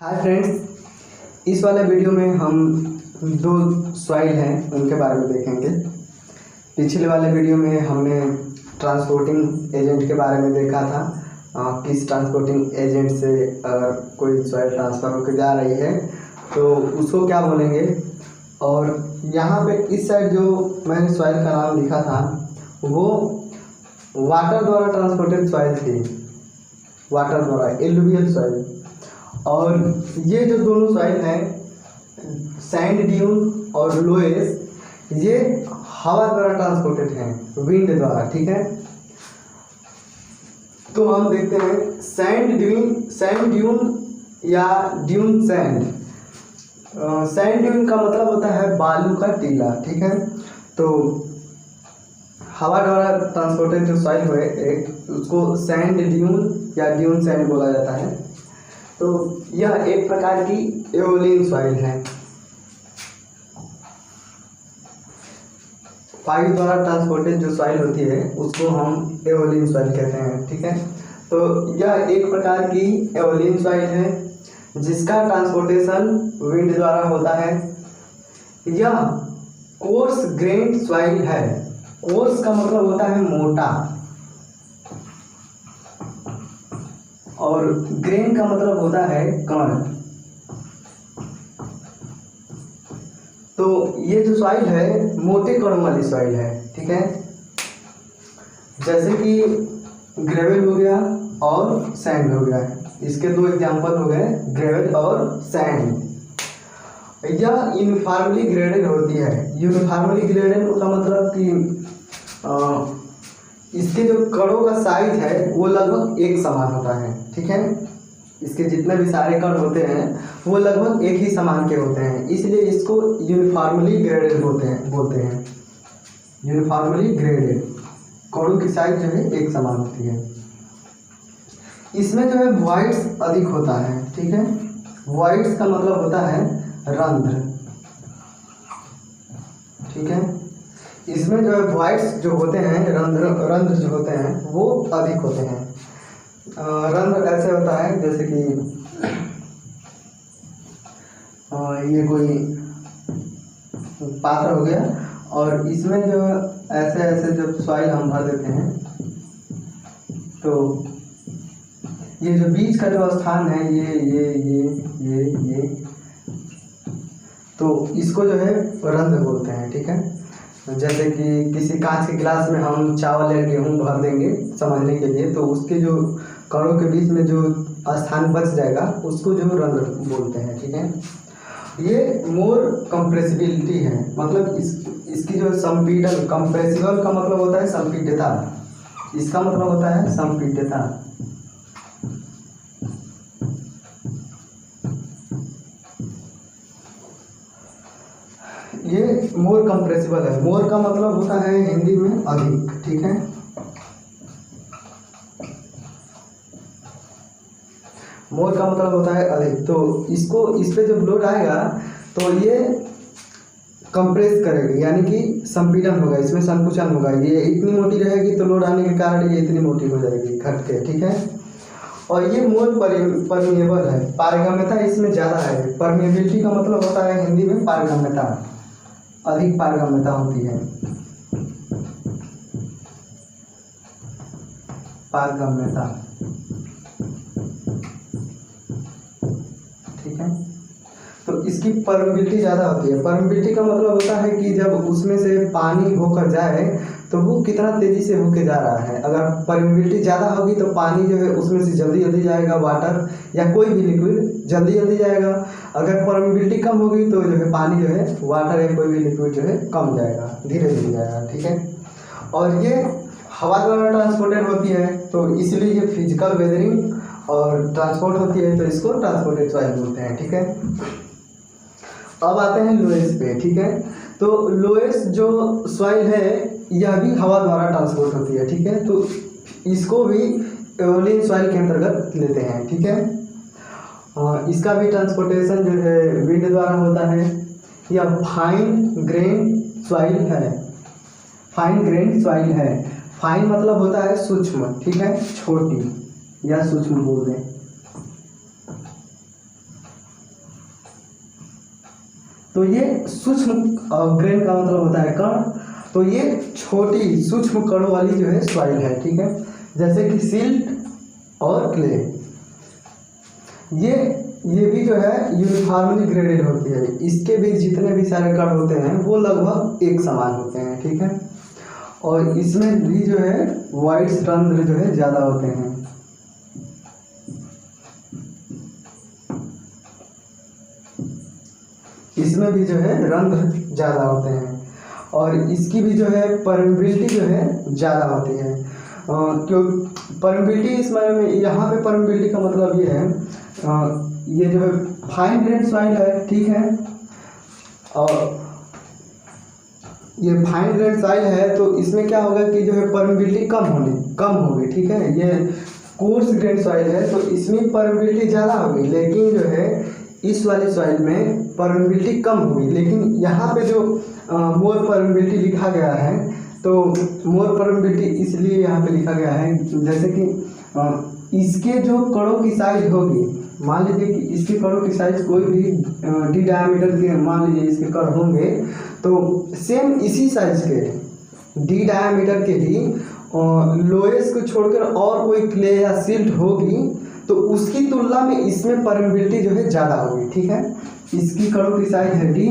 Hi friends, इस वाले video में हम दो सॉइल हैं उनके बारे में देखेंगे। पिछले वाले वीडियो में हमने ट्रांसपोर्टिंग एजेंट के बारे में देखा था। किस ट्रांसपोर्टिंग एजेंट से अगर कोई सॉइल ट्रांसफ़र होकर जा रही है तो उसको क्या बोलेंगे। और यहाँ पे इस साइड जो मैंने सॉइल का नाम लिखा था वो वाटर द्वारा ट्रांसपोर्टेड सॉइल थी, वाटर द्वारा एलुवियल सॉइल। और ये जो दोनों सॉइल हैं सैंड ड्यून और लोएस, ये हवा द्वारा ट्रांसपोर्टेड हैं, विंड द्वारा। ठीक है, तो हम देखते हैं सैंड ड्यून या ड्यून सैंड। सैंड ड्यून का मतलब होता है बालू का टीला। ठीक है, तो हवा द्वारा ट्रांसपोर्टेड जो सॉइल है उसको सैंड ड्यून या ड्यून सैंड बोला जाता है। तो यह एक प्रकार की एओलियन सॉइल है, वायु द्वारा ट्रांसपोर्टेड जो सॉइल होती है उसको हम एओलियन सॉइल कहते हैं। ठीक है, तो यह एक प्रकार की एओलियन सॉइल है जिसका ट्रांसपोर्टेशन विंड द्वारा होता है। यह कोर्स ग्रेन्ड सॉइल है। कोर्स का मतलब होता है मोटा और ग्रेन का मतलब होता है कण। तो ये जो सॉइल है मोटे कणों वाली सॉइल है। ठीक है, जैसे कि ग्रेवल हो गया और सैंड हो गया। इसके दो एग्जांपल हो गए, ग्रेवल और सैंड। यह यूनिफॉर्मली ग्रेडेड होती है। यूनिफॉर्मली ग्रेडेड का मतलब कि इसके जो कणों का साइज है वो लगभग एक समान होता है। ठीक है, इसके जितने भी सारे कण होते हैं वो लगभग एक ही समान के होते हैं, इसलिए इसको यूनिफॉर्मली ग्रेडेड बोलते हैं। यूनिफॉर्मली ग्रेडेड कणों की साइज जो है एक समान होती है। इसमें जो है वॉइड्स अधिक होता है। ठीक है, वॉइड्स का मतलब होता है रंध्र। ठीक है, इसमें जो है वॉइड्स जो होते हैं, रंध्र जो होते हैं वो अधिक होते हैं। रंध्र ऐसे होता है जैसे कि ये कोई पात्र हो गया और इसमें जो ऐसे ऐसे जब सॉइल हम भर देते हैं तो ये जो बीच का जो स्थान है ये तो इसको जो है रंध्र बोलते हैं। ठीक है, जैसे कि किसी कांच के गिलास में हम चावल या गेहूं भर देंगे समझने के लिए, तो उसके जो कणों के बीच में जो स्थान बच जाएगा उसको जो रंध्र बोलते हैं। ठीक है, ये मोर कंप्रेसिबिलिटी है, मतलब इसकी जो संपीड़न, कंप्रेसिबल का मतलब होता है संपीड्यता, इसका मतलब होता है संपीड्यता। ये मोर कंप्रेसिबल है। मोर का मतलब होता है हिंदी में अधिक। ठीक है, मोर का मतलब होता है अधिक। तो इस पे जब लोड आएगा तो ये कंप्रेस करेगी, यानी कि संपीड़न होगा, इसमें संकुचन होगा। ये इतनी मोटी रहेगी तो लोड आने के कारण ये इतनी मोटी हो जाएगी घट के। ठीक है, और ये मोर परमिएबल है, पारगम्यता इसमें ज़्यादा है। परमिएबिलिटी का मतलब होता है हिंदी में पारगम्यता, अधिक पारगम्यता होती है, पारगम्यता। ठीक है, तो इसकी परमिबिलिटी ज़्यादा होती है। परमिबिलिटी का मतलब होता है कि जब उसमें से पानी होकर जाए तो वो कितना तेज़ी से होकर जा रहा है। अगर परमिबिलिटी ज़्यादा होगी तो पानी जो है उसमें से जल्दी जल्दी जाएगा, वाटर या कोई भी लिक्विड जल्दी जल्दी जाएगा। अगर परमिबिलिटी कम होगी तो जो है पानी जो है, वाटर या कोई भी लिक्विड जो है कम जाएगा, धीरे धीरे जाएगा। ठीक है, और ये हवा द्वारा ट्रांसपोर्टेड होती है तो इसलिए ये फिजिकल वेदरिंग और ट्रांसपोर्ट होती है, तो इसको ट्रांसपोर्टेड सॉइल बोलते हैं। ठीक है, अब आते हैं लोएस पे। ठीक है, तो लोएस जो सॉइल है यह भी हवा द्वारा ट्रांसपोर्ट होती है। ठीक है, तो इसको भी एओलियन सॉइल के अंतर्गत लेते हैं। ठीक है, इसका भी ट्रांसपोर्टेशन जो है विंड द्वारा होता है। यह फाइन ग्रेन सॉइल है। फाइन ग्रेन सॉइल है। फाइन मतलब होता है सूक्ष्म। ठीक है, छोटी या सूक्ष्म बोल दें। तो ये सूक्ष्म ग्रेन का मतलब होता है कण। तो ये छोटी सूक्ष्म कणों वाली जो है सॉइल है, ठीक है, जैसे कि सिल्ट और क्ले। ये भी जो है यूनिफॉर्मली ग्रेडेड होती है। इसके भी जितने भी सारे कण होते हैं वो लगभग एक समान होते हैं, ठीक है। और इसमें भी जो है वाइट रंध्र जो है ज़्यादा होते हैं। इसमें भी जो है रंध्र ज़्यादा होते हैं और इसकी भी जो है परमेबिलिटी जो है ज़्यादा होती है। क्यों परमेबिलिटी इसमें यहाँ पे परमेबिलिटी का मतलब ये है, ये जो है फाइन ग्रेन सॉइल है, ठीक है, और ये फाइन ग्रेन सॉइल है तो इसमें क्या होगा कि जो है परमेबिलिटी कम होगी, ठीक है। ये कोर्स ग्रेन सॉइल है तो इसमें परमेबिलिटी ज़्यादा होगी, लेकिन जो है इस वाले सॉइल में परमेबिलिटी कम होगी। लेकिन यहाँ पे जो मोर परमेबिलिटी लिखा गया है, तो मोर परमेबिलिटी इसलिए यहाँ पे लिखा गया है जैसे कि इसके जो कणों की साइज होगी, मान लीजिए कि इसके कणों की साइज कोई भी डी डायमीटर के मान लीजिए इसके कण होंगे, तो सेम इसी साइज के डी डायमीटर के ही लोएस्ट को छोड़कर और कोई क्ले या सिल्ट होगी तो उसकी तुलना में इसमें परमेबिलिटी जो है ज़्यादा होगी, ठीक है। इसकी कणों की साइज है डी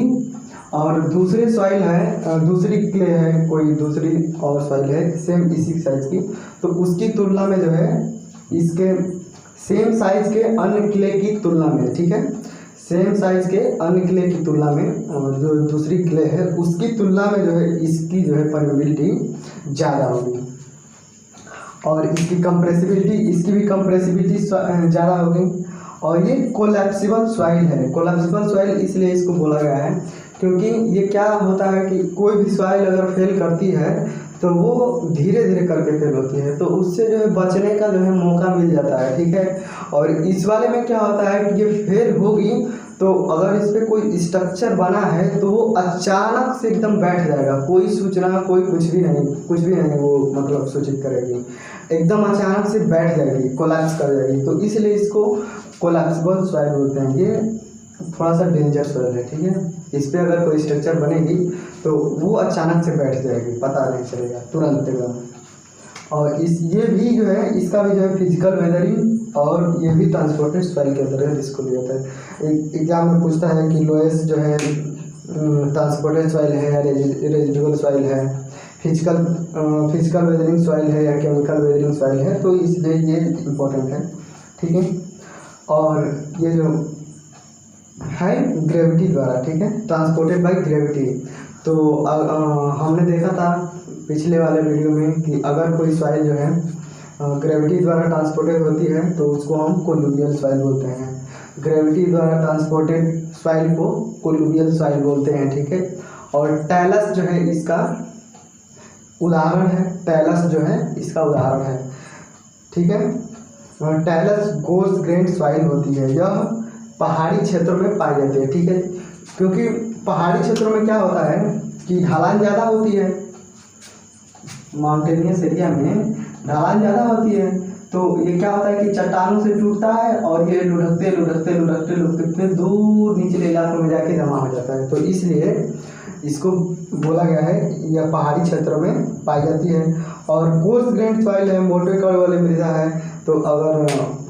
और दूसरे सॉइल है, दूसरी क्ले है, कोई दूसरी और सॉइल है सेम इसी साइज की, तो उसकी तुलना में जो है इसके सेम साइज के अन्य क्ले की तुलना में, ठीक है, सेम साइज के अन्य क्ले की तुलना में जो दूसरी क्ले है उसकी तुलना में जो है इसकी जो है परमेबिलिटी ज़्यादा होगी। और इसकी भी कंप्रेसिबिलिटी ज़्यादा होगी। और ये कोलैप्सिबल सॉइल है। कोलैप्सिबल सॉइल इसलिए इसको बोला गया है क्योंकि ये क्या होता है कि कोई भी सॉइल अगर फेल करती है तो वो धीरे धीरे करके फेल होती है, तो उससे जो है बचने का जो है मौका मिल जाता है, ठीक है। और इस वाले में क्या होता है कि ये फेल होगी तो अगर इस पर कोई स्ट्रक्चर बना है तो वो अचानक से एकदम बैठ जाएगा, कोई सूचना कोई कुछ भी नहीं वो मतलब सूचित करेगी, एकदम अचानक से बैठ जाएगी, कोलैप्स कर जाएगी। तो इसलिए इसको कोलैप्सिबल सॉइल बोलते हैं। ये थोड़ा सा डेंजर सॉइल है, ठीक है। इस पर अगर कोई स्ट्रक्चर बनेगी तो वो अचानक से बैठ जाएगी, पता नहीं चलेगा, तुरंत एकदम। और ये भी जो है इसका भी जो है फिजिकल वेदरिंग और ये भी ट्रांसपोर्टेड सॉइल के अंदर है, इसको लिया जाता है। एग्जाम में पूछता है कि लोएस्ट जो है ट्रांसपोर्टेड सॉइल है या रेजिडुअल सॉइल है, फिजिकल वेदरिंग सॉइल है या केमिकल वेदरिंग सॉइल है, तो इसलिए ये इम्पोर्टेंट है, ठीक है। और ये जो है ग्रेविटी द्वारा, ठीक है, ट्रांसपोर्टेड बाय ग्रेविटी। तो हमने देखा था पिछले वाले वीडियो में कि अगर कोई सॉइल जो है ग्रेविटी द्वारा ट्रांसपोर्टेड होती है तो उसको हम कोलुवियल सॉइल बोलते हैं। ग्रेविटी द्वारा ट्रांसपोर्टेड सॉइल को कोलुवियल सॉइल बोलते हैं, ठीक है। और टैलस जो है इसका उदाहरण है, टैलस जो है इसका उदाहरण है, ठीक है। और टैलस कोर्स ग्रेन सॉइल होती है, यह पहाड़ी क्षेत्रों में पाई जाती है, ठीक है। क्योंकि पहाड़ी क्षेत्रों में क्या होता है कि ढलान ज़्यादा होती है, माउंटेनियस एरिया में ढलान ज़्यादा होती है, तो ये क्या होता है कि चट्टानों से टूटता है और ये लुढ़कते कितने दूर निचले इलाकों में जाके जमा हो जाता है। तो इसलिए इसको बोला गया है यह पहाड़ी क्षेत्रों में पाई जाती है। और कोर्स ग्रेन सॉइल है, मोटे कण वाली मृदा है, तो अगर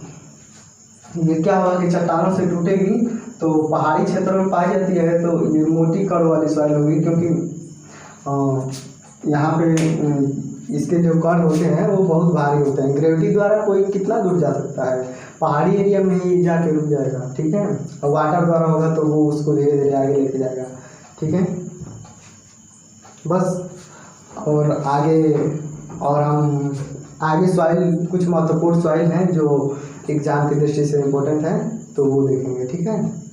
ये क्या होगा कि चट्टानों से टूटेगी तो पहाड़ी क्षेत्रों में पाई जाती है, तो ये मोटी कण वाली सॉइल होगी, क्योंकि यहाँ पे इसके जो कण होते हैं वो बहुत भारी होते हैं। ग्रेविटी द्वारा कोई कितना दूर जा सकता है, पहाड़ी एरिया में ही जाके रुक जाएगा, ठीक है। और वाटर द्वारा होगा तो वो उसको धीरे धीरे आगे लेके जाएगा, ठीक है। बस और हम आगे सॉइल कुछ महत्वपूर्ण सॉइल हैं जो एग्जाम की दृष्टि से इम्पोर्टेंट है, तो वो देखेंगे, ठीक है।